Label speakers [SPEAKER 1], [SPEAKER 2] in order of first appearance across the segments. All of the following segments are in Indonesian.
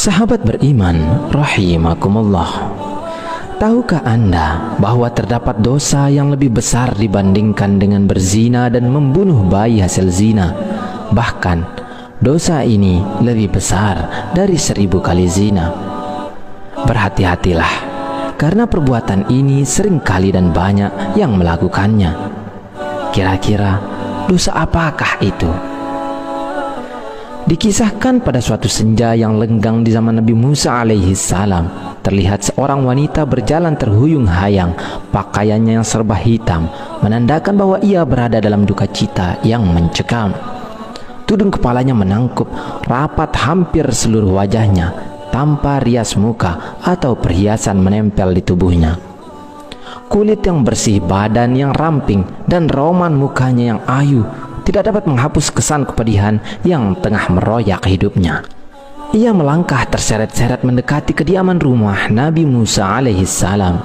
[SPEAKER 1] Sahabat beriman rahimakumullah, tahukah Anda bahwa terdapat dosa yang lebih besar dibandingkan dengan berzina dan membunuh bayi hasil zina? Bahkan dosa ini lebih besar dari 1000 kali zina. Berhati-hatilah, karena perbuatan ini seringkali dan banyak yang melakukannya. Kira-kira dosa apakah itu? Dikisahkan pada suatu senja yang lenggang di zaman Nabi Musa alaihi salam, terlihat seorang wanita berjalan terhuyung-hayang, pakaiannya yang serba hitam menandakan bahwa ia berada dalam duka cita yang mencekam. Tudung kepalanya menangkup rapat hampir seluruh wajahnya, tanpa rias muka atau perhiasan menempel di tubuhnya. Kulit yang bersih, badan yang ramping, dan roman mukanya yang ayu tidak dapat menghapus kesan kepedihan yang tengah meroyak hidupnya. Ia melangkah terseret-seret mendekati kediaman rumah Nabi Musa alaihi salam.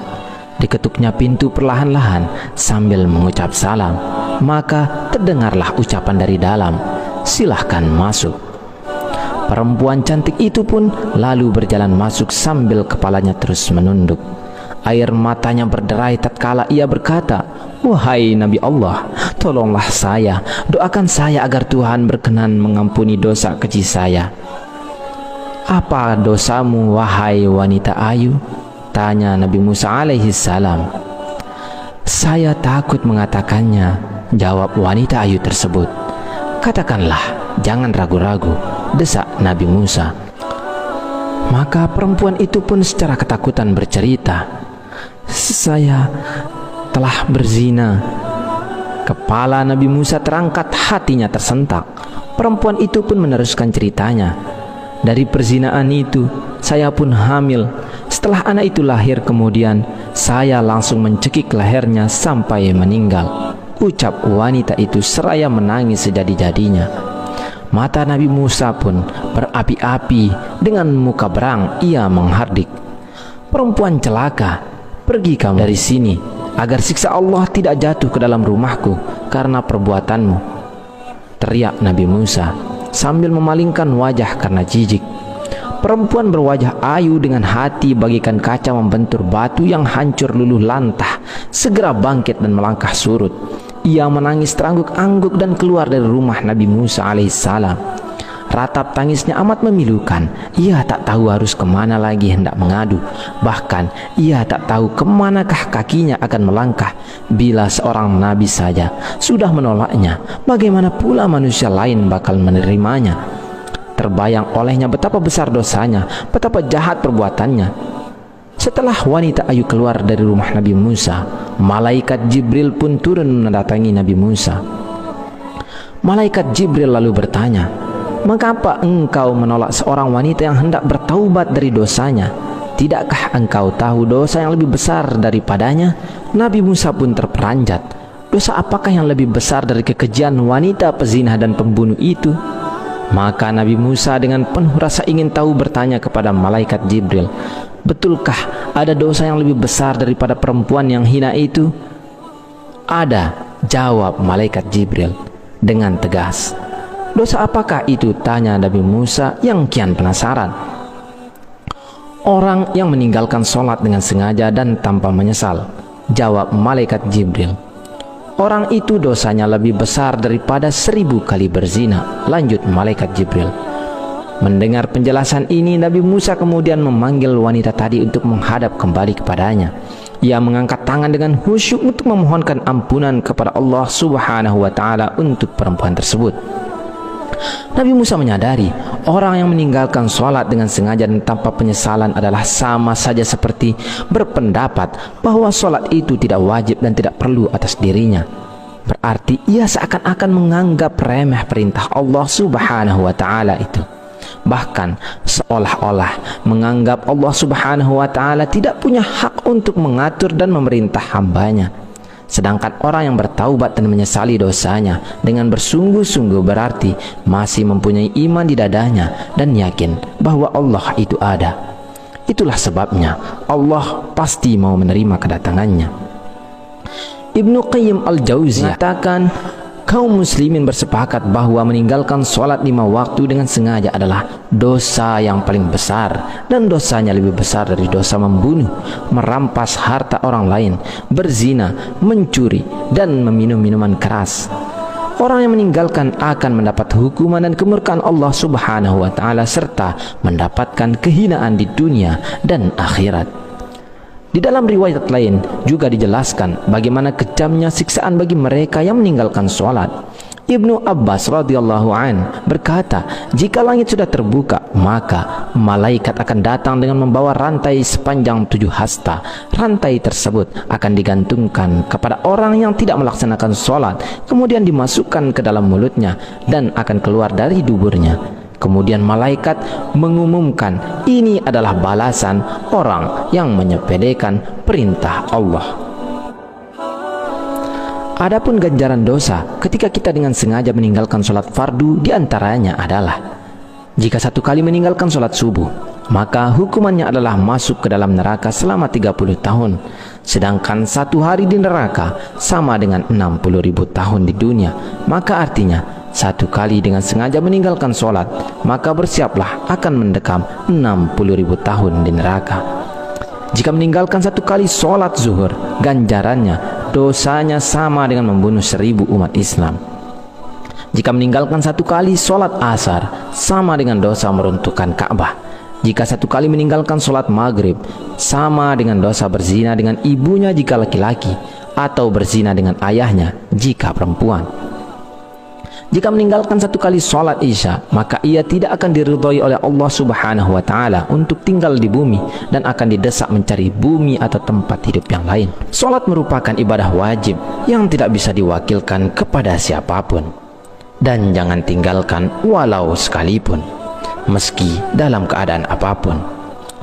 [SPEAKER 1] Diketuknya pintu perlahan-lahan sambil mengucap salam. Maka terdengarlah ucapan dari dalam, "Silahkan masuk." Perempuan cantik itu pun lalu berjalan masuk sambil kepalanya terus menunduk. Air matanya berderai tatkala ia berkata, "Wahai Nabi Allah, tolonglah saya, doakan saya agar Tuhan berkenan mengampuni dosa keji saya." "Apa dosamu, wahai wanita ayu?" tanya Nabi Musa alaihi salam. "Saya takut mengatakannya," jawab wanita ayu tersebut. "Katakanlah, jangan ragu-ragu," desak Nabi Musa. Maka perempuan itu pun secara ketakutan bercerita, "Saya telah berzina." Kepala Nabi Musa terangkat, hatinya tersentak. Perempuan itu pun meneruskan ceritanya, "Dari perzinaan itu saya pun hamil. Setelah anak itu lahir kemudian saya langsung mencekik lehernya sampai meninggal," ucap wanita itu seraya menangis sejadi-jadinya. Mata Nabi Musa pun berapi-api, dengan muka berang ia menghardik, "Perempuan celaka, pergi kamu dari sini, agar siksa Allah tidak jatuh ke dalam rumahku karena perbuatanmu," teriak Nabi Musa sambil memalingkan wajah karena jijik. Perempuan berwajah ayu dengan hati bagaikan kaca membentur batu yang hancur luluh lantah segera bangkit dan melangkah surut. Ia menangis terangguk-angguk dan keluar dari rumah Nabi Musa alaihissalam. Ratap tangisnya amat memilukan. Ia tak tahu harus kemana lagi hendak mengadu. Bahkan ia tak tahu kemanakah kakinya akan melangkah. Bila seorang nabi saja sudah menolaknya, bagaimana pula manusia lain bakal menerimanya? Terbayang olehnya betapa besar dosanya, betapa jahat perbuatannya. Setelah wanita ayu keluar dari rumah Nabi Musa, malaikat Jibril pun turun mendatangi Nabi Musa. Malaikat Jibril lalu bertanya, "Mengapa engkau menolak seorang wanita yang hendak bertaubat dari dosanya? Tidakkah engkau tahu dosa yang lebih besar daripadanya?" Nabi Musa pun terperanjat. Dosa apakah yang lebih besar dari kekejian wanita pezina dan pembunuh itu? Maka Nabi Musa dengan penuh rasa ingin tahu bertanya kepada malaikat Jibril, "Betulkah ada dosa yang lebih besar daripada perempuan yang hina itu?" "Ada," jawab malaikat Jibril dengan tegas. "Dosa apakah itu?" tanya Nabi Musa yang kian penasaran. "Orang yang meninggalkan sholat dengan sengaja dan tanpa menyesal," jawab malaikat Jibril. "Orang itu dosanya lebih besar daripada 1000 kali berzina," lanjut malaikat Jibril. Mendengar penjelasan ini, Nabi Musa kemudian memanggil wanita tadi untuk menghadap kembali kepadanya. Ia mengangkat tangan dengan khusyuk untuk memohonkan ampunan kepada Allah Subhanahu wa Ta'ala untuk perempuan tersebut. Nabi Musa menyadari orang yang meninggalkan sholat dengan sengaja dan tanpa penyesalan adalah sama saja seperti berpendapat bahwa sholat itu tidak wajib dan tidak perlu atas dirinya. Berarti ia seakan-akan menganggap remeh perintah Allah Subhanahu wa Ta'ala itu. Bahkan seolah-olah menganggap Allah Subhanahu wa Ta'ala tidak punya hak untuk mengatur dan memerintah hambanya. Sedangkan orang yang bertaubat dan menyesali dosanya dengan bersungguh-sungguh berarti masih mempunyai iman di dadanya dan yakin bahwa Allah itu ada. Itulah sebabnya Allah pasti mau menerima kedatangannya. Ibnu Qayyim al-Jauziyah mengatakan, Kaum muslimin bersepakat bahwa meninggalkan sholat 5 waktu dengan sengaja adalah dosa yang paling besar, dan dosanya lebih besar dari dosa membunuh, merampas harta orang lain, berzina, mencuri, dan meminum minuman keras. Orang yang meninggalkan akan mendapat hukuman dan kemurkaan Allah Subhanahu wa Ta'ala, serta mendapatkan kehinaan di dunia dan akhirat. Di dalam riwayat lain juga dijelaskan bagaimana kejamnya siksaan bagi mereka yang meninggalkan sholat. Ibnu Abbas radhiyallahu an berkata, jika langit sudah terbuka, maka malaikat akan datang dengan membawa rantai sepanjang 7 hasta. Rantai tersebut akan digantungkan kepada orang yang tidak melaksanakan sholat, kemudian dimasukkan ke dalam mulutnya dan akan keluar dari duburnya. Kemudian malaikat mengumumkan, ini adalah balasan orang yang menyepedekan perintah Allah. Adapun ganjaran dosa ketika kita dengan sengaja meninggalkan sholat fardu, diantaranya adalah: jika 1 kali meninggalkan sholat subuh, maka hukumannya adalah masuk ke dalam neraka selama 30 tahun. Sedangkan 1 hari di neraka sama dengan 60.000 tahun di dunia. Maka artinya 1 kali dengan sengaja meninggalkan sholat, maka bersiaplah akan mendekam 60.000 tahun di neraka. Jika meninggalkan 1 kali sholat zuhur, ganjarannya, dosanya sama dengan membunuh 1000 umat Islam. Jika meninggalkan 1 kali sholat asar, sama dengan dosa meruntuhkan Ka'bah. Jika 1 kali meninggalkan sholat maghrib, sama dengan dosa berzina dengan ibunya jika laki-laki, atau berzina dengan ayahnya jika perempuan. Jika meninggalkan 1 kali sholat isya, maka ia tidak akan diridhai oleh Allah Subhanahu wa Ta'ala untuk tinggal di bumi, dan akan didesak mencari bumi atau tempat hidup yang lain. Sholat merupakan ibadah wajib yang tidak bisa diwakilkan kepada siapapun, dan jangan tinggalkan walau sekalipun, meski dalam keadaan apapun.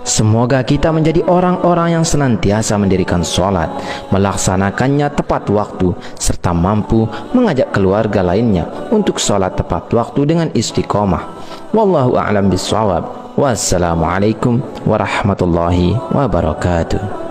[SPEAKER 1] Semoga kita menjadi orang-orang yang senantiasa mendirikan sholat, melaksanakannya tepat waktu, serta mampu mengajak keluarga lainnya untuk sholat tepat waktu dengan istiqomah. Wallahu a'lam bishawab. Wassalamualaikum warahmatullahi wabarakatuh.